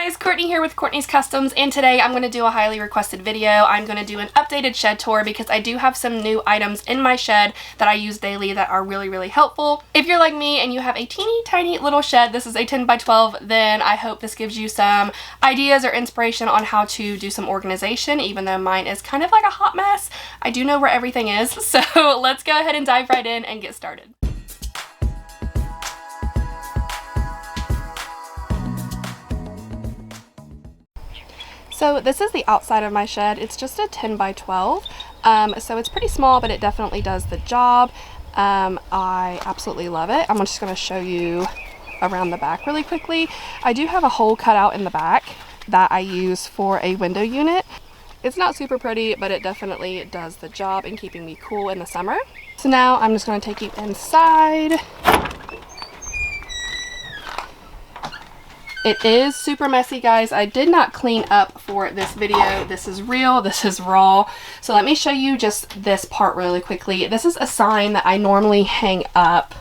guys, Courtney here with Courtney's Customs, and today I'm going to do a highly requested video. I'm going to do an updated shed tour because I do have some new items in my shed that I use daily that are really helpful. If you're like me and you have a teeny tiny little shed, this is a 10 by 12, then I hope this gives you some ideas or inspiration on how to do some organization. Even though mine is kind of like a hot mess, I do know where everything is. So let's go ahead and dive right in and get started. So this is the outside of my shed. It's just a 10 by 12. So it's pretty small, but it definitely does the job. I absolutely love it. I'm just going to show you around the back really quickly. I do have a hole cut out in the back that I use for a window unit. It's not super pretty, but it definitely does the job in keeping me cool in the summer. So now I'm just going to take you inside. It is super messy, guys. I did not clean up for this video. This is real, this is raw. So let me show you just this part really quickly. This is a sign that I normally hang up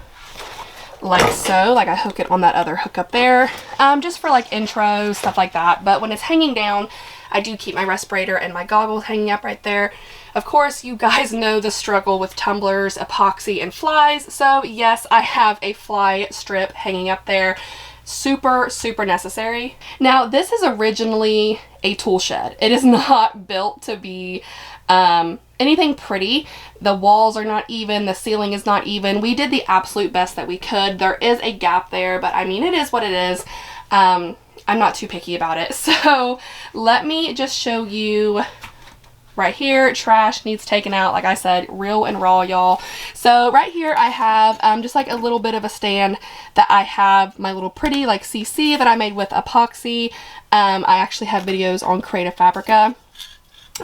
like so, like I hook it on that other hook up there, just for like intros, stuff like that. But when it's hanging down, I do keep my respirator and my goggles hanging up right there. Of course, you guys know the struggle with tumblers, epoxy, and flies. So yes, I have a fly strip hanging up there. Super necessary. Now this is originally a tool shed. It is not built to be anything pretty. The walls are not even, the ceiling is not even. We did the absolute best that we could. There is a gap there, but I mean, it is what it is. I'm not too picky about it. So let me just show you right here. Trash needs taken out, like I said, real and raw, y'all. So right here I have just like a little bit of a stand that I have my little pretty like CC that I made with epoxy. I actually have videos on Creative Fabrica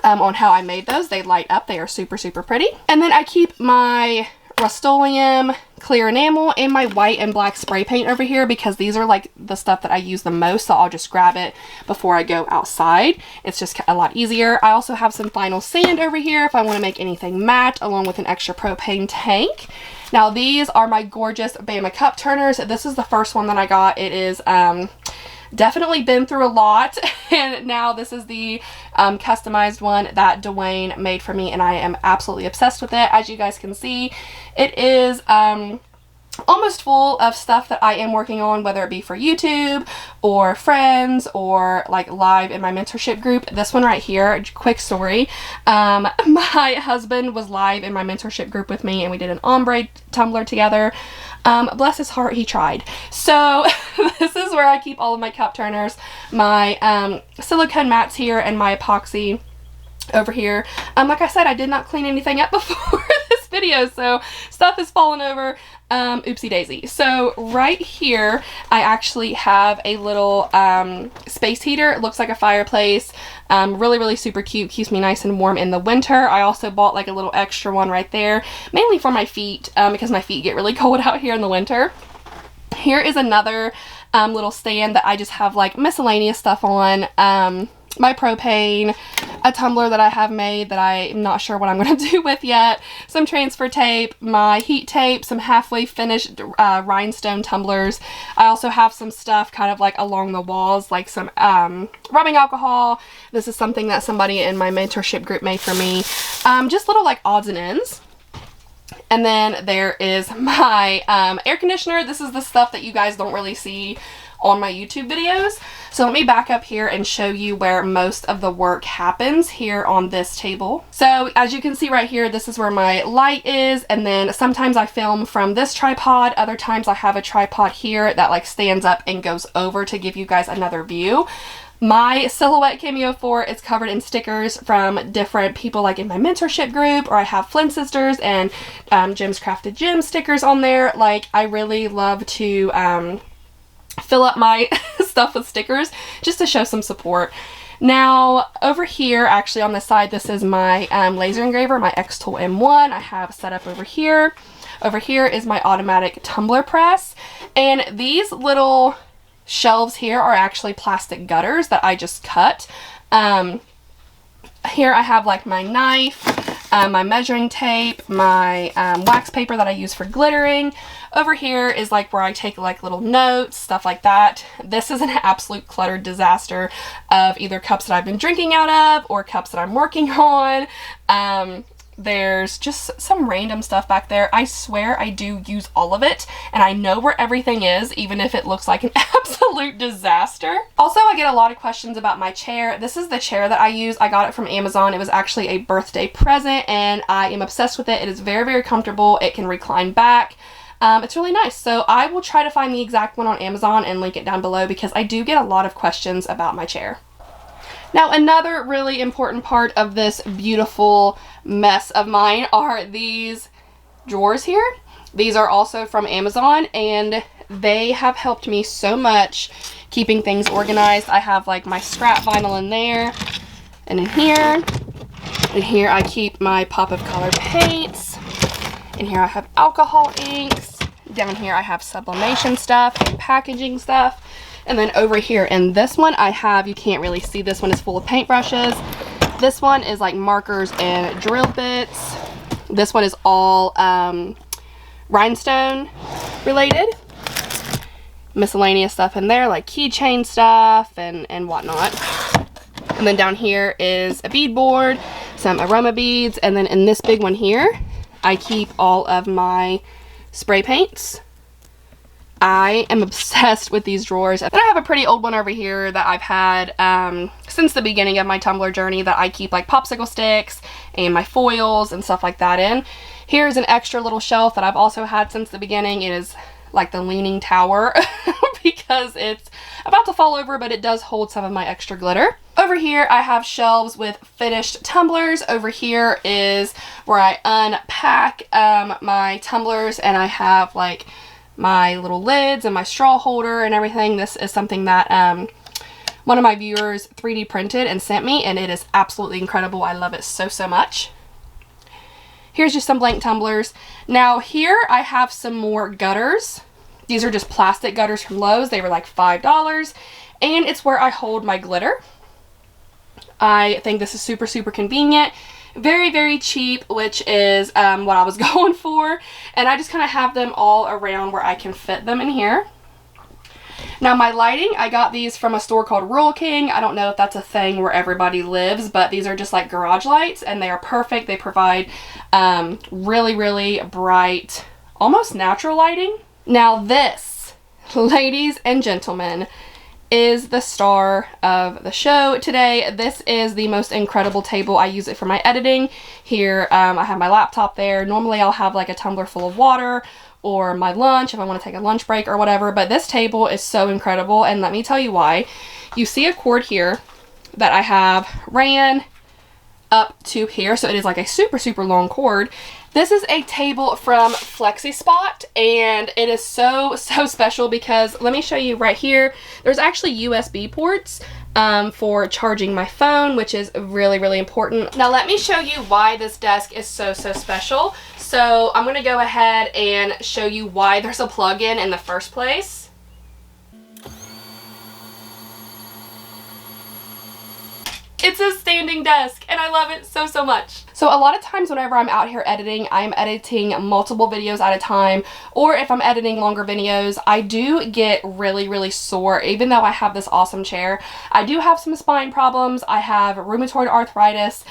on how I made those. They light up. They are super pretty. And then I keep my Rust-Oleum clear enamel and my white and black spray paint over here because these are like the stuff that I use the most, so I'll just grab it before I go outside. It's just a lot easier. I also have some final sand over here if I want to make anything matte, along with an extra propane tank. Now these are my gorgeous Bama cup turners. This is the first one that I got. It is definitely been through a lot, and now this is the customized one that Dwayne made for me, and I am absolutely obsessed with it. As you guys can see, it is almost full of stuff that I am working on, whether it be for YouTube or friends or like live in my mentorship group. This one right here, quick story, my husband was live in my mentorship group with me and we did an ombre tumbler together. Bless his heart, he tried. So this is where I keep all of my cup turners, my silicone mats here, and my epoxy over here. Like I said, I did not clean anything up before this video, so stuff is falling over. Oopsie daisy. So right here I actually have a little space heater. It looks like a fireplace. Really super cute. Keeps me nice and warm in the winter. I also bought like a little extra one right there, mainly for my feet, because my feet get really cold out here in the winter. Here is another little stand that I just have like miscellaneous stuff on. My propane, a tumbler that I have made that I'm not sure what I'm going to do with yet, some transfer tape, my heat tape, some halfway finished rhinestone tumblers. I also have some stuff kind of like along the walls, like some rubbing alcohol. This is something that somebody in my mentorship group made for me. Just little like odds and ends. And then there is my air conditioner. This is the stuff that you guys don't really see on my YouTube videos. So let me back up here and show you where most of the work happens here on this table. So as you can see right here, this is where my light is, and then sometimes I film from this tripod. Other times I have a tripod here that like stands up and goes over to give you guys another view. My silhouette Cameo 4 is covered in stickers from different people like in my mentorship group, or I have Flynn Sisters and Jim's Crafted Gym stickers on there. Like, I really love to fill up my stuff with stickers just to show some support. Now over here, actually on the side, this is my laser engraver, my X-Tool M1 I have set up over here. Over here is my automatic tumbler press, and these little shelves here are actually plastic gutters that I just cut. Here I have like my knife, my measuring tape, my wax paper that I use for glittering. Over here is like where I take like little notes, stuff like that. This is an absolute cluttered disaster of either cups that I've been drinking out of or cups that I'm working on. There's just some random stuff back there. I swear I do use all of it, and I know where everything is, even if it looks like an absolute disaster. Also, I get a lot of questions about my chair. This is the chair that I use. I got it from Amazon. It was actually a birthday present, and I am obsessed with it. It is very, very comfortable. It can recline back. It's really nice. So I will try to find the exact one on Amazon and link it down below, because I do get a lot of questions about my chair. Now, another really important part of this beautiful mess of mine are these drawers here. These are also from Amazon, and they have helped me so much keeping things organized. I have like my scrap vinyl in there, and in here. And here I keep my pop of color paints. In here I have alcohol inks. Down here I have sublimation stuff and packaging stuff. And then over here in this one I have, you can't really see, this one is full of paintbrushes. This one is like markers and drill bits. This one is all rhinestone related. Miscellaneous stuff in there like keychain stuff and whatnot. And then down here is a bead board, some aroma beads, and then in this big one here I keep all of my spray paints. I am obsessed with these drawers. And I have a pretty old one over here that I've had since the beginning of my Tumblr journey that I keep like popsicle sticks and my foils and stuff like that in. Here's an extra little shelf that I've also had since the beginning. It is like the leaning tower because it's about to fall over, but it does hold some of my extra glitter. Over here I have shelves with finished tumblers. Over here is where I unpack my tumblers, and I have like my little lids and my straw holder and everything. This is something that one of my viewers 3D printed and sent me, and it is absolutely incredible. I love it so, so much. Here's just some blank tumblers. Now here I have some more gutters. These are just plastic gutters from Lowe's. They were like $5, and it's where I hold my glitter. I think this is super, super convenient. Very, very cheap, which is what I was going for. And I just kind of have them all around where I can fit them in here. Now my lighting, I got these from a store called Rural King. I don't know if that's a thing where everybody lives, but these are just like garage lights, and they are perfect. They provide really, really bright, almost natural lighting. Now this, ladies and gentlemen, is the star of the show today. This is the most incredible table. I use it for my editing. Here I have my laptop there. Normally I'll have like a tumbler full of water or my lunch if I want to take a lunch break or whatever, but this table is so incredible, and let me tell you why. You see a cord here that I have ran up to here, so it is like a super, super long cord. This is a table from FlexiSpot, and it is so, so special because let me show you right here. There's actually USB ports for charging my phone, which is really, really important. Now let me show you why this desk is so, so special. So I'm going to go ahead and show you why there's a plug-in in the first place. It's a standing desk, and I love it so, so much. So a lot of times whenever I'm out here editing, I'm editing multiple videos at a time, or if I'm editing longer videos, I do get really, really sore. Even though I have this awesome chair, I do have some spine problems. I have rheumatoid arthritis.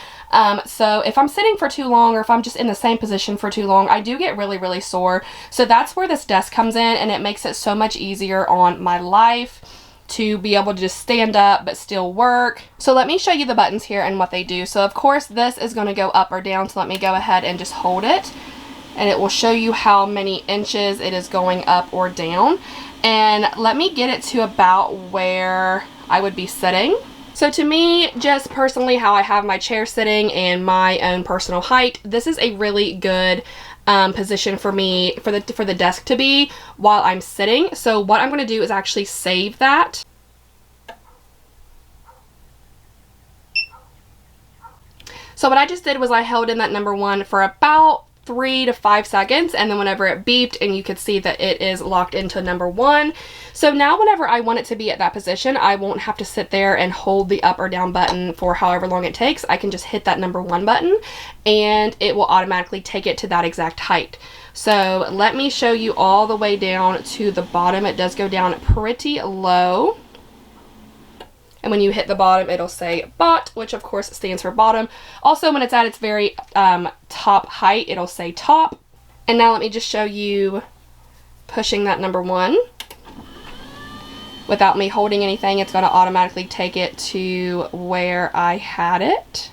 So if I'm sitting for too long, or if I'm just in the same position for too long, I do get really, really sore. So that's where this desk comes in, and it makes it so much easier on my life to be able to just stand up but still work. So let me show you the buttons here and what they do. So of course this is going to go up or down, so let me go ahead and just hold it, and it will show you how many inches it is going up or down. And let me get it to about where I would be sitting. So to me, just personally how I have my chair sitting and my own personal height, this is a really good position for me, for the desk to be while I'm sitting. So what I'm going to do is actually save that. So what I just did was I held in that number 1 for about 3 to 5 seconds, and then whenever it beeped, and you could see that it is locked into number 1. So now whenever I want it to be at that position, I won't have to sit there and hold the up or down button for however long it takes. I can just hit that number 1 button and it will automatically take it to that exact height. So let me show you all the way down to the bottom. It does go down pretty low. And when you hit the bottom, it'll say bot, which of course stands for bottom. Also, when it's at its very top height, it'll say top. And now let me just show you pushing that number 1. Without me holding anything, it's going to automatically take it to where I had it.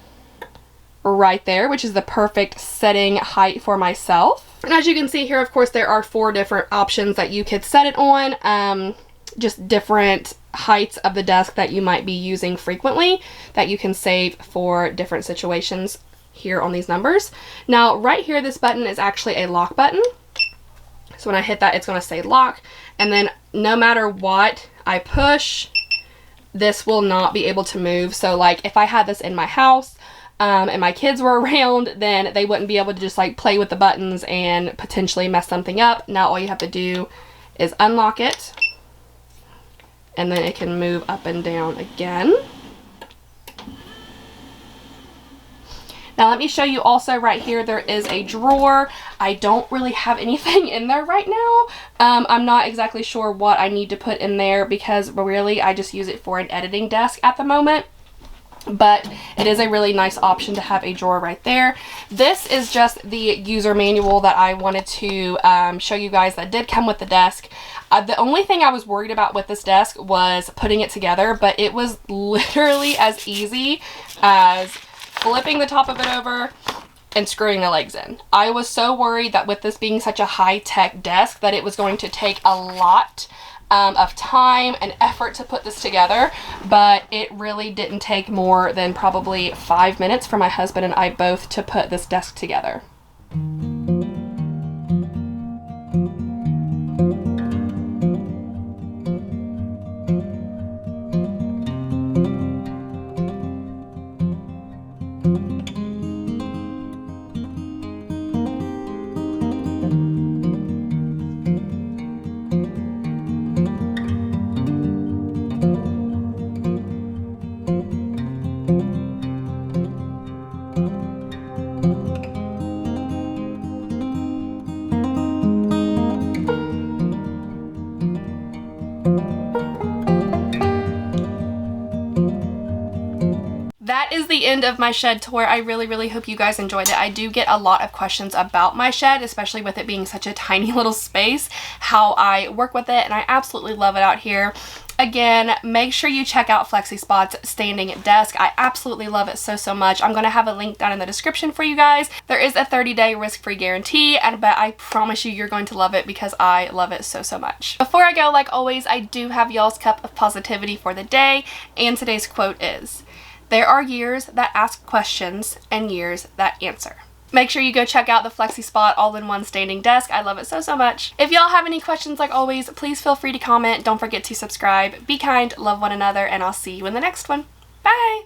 Right there, which is the perfect setting height for myself. And as you can see here, of course, there are 4 different options that you could set it on. Just different heights of the desk that you might be using frequently that you can save for different situations here on these numbers. Now, right here, this button is actually a lock button. So when I hit that, it's going to say lock. And then no matter what I push, this will not be able to move. So like if I had this in my house, and my kids were around, then they wouldn't be able to just like play with the buttons and potentially mess something up. Now all you have to do is unlock it, and then it can move up and down again. Now let me show you also right here, there is a drawer. I don't really have anything in there right now. I'm not exactly sure what I need to put in there because really I just use it for an editing desk at the moment. But it is a really nice option to have a drawer right there. This is just the user manual that I wanted to show you guys that did come with the desk. The only thing I was worried about with this desk was putting it together, but it was literally as easy as flipping the top of it over and screwing the legs in. I was so worried that with this being such a high-tech desk that it was going to take a lot of time and effort to put this together, but it really didn't take more than probably 5 minutes for my husband and I both to put this desk together. That is the end of my shed tour. I really hope you guys enjoyed it. I do get a lot of questions about my shed, especially with it being such a tiny little space, how I work with it, and I absolutely love it out here. Again, make sure you check out FlexiSpot's standing desk. I absolutely love it so much. I'm going to have a link down in the description for you guys. There is a 30-day risk-free guarantee, but I promise you, you're going to love it because I love it so much. Before I go, like always, I do have y'all's cup of positivity for the day, and today's quote is, "There are years that ask questions and years that answer." Make sure you go check out the FlexiSpot all-in-one standing desk. I love it so much. If y'all have any questions, like always, please feel free to comment. Don't forget to subscribe. Be kind, love one another, and I'll see you in the next one. Bye!